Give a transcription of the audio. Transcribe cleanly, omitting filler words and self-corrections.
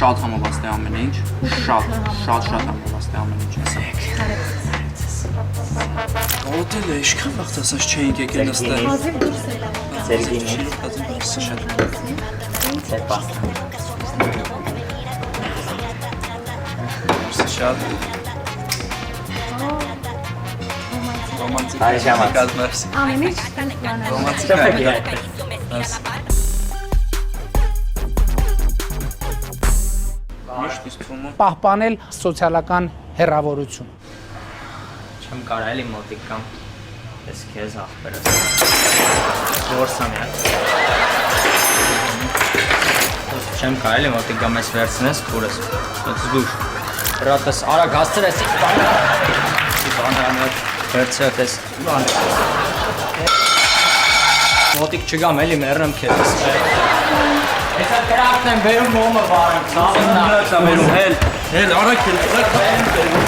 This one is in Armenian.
Շատ համովածտ է ամեն ինչ, շատ համովածտ է ամեն ինչ հեսա։ Ոտել է, իշքան վաղտ ասաց չէինք եկել նստել։ Հազիվ դուրս է լավ։ Սերգինի։ Սեպա։ Շատ ռոմանտիկ մերսի։ Ամեն ինչ տանքանա։ Ռոմանտիկ Պահպանել սոցիալական հեռավորություն։ Չեմ կարա էլի մոտիկ կամ ես քեզ ախպերս։ Որսամ է։ Չեմ կարա էլի մոտիկ կամ ես վերցնես քուրս։ Ոնց զուր։ Ռատես արագ հասցրես։ Բանը վերցրես։ Մոտիկ չգամ էլի մեռնեմ քեզ։ Եսա կրակն եմ բերում մոմը վարեմ։ Հել, արագ։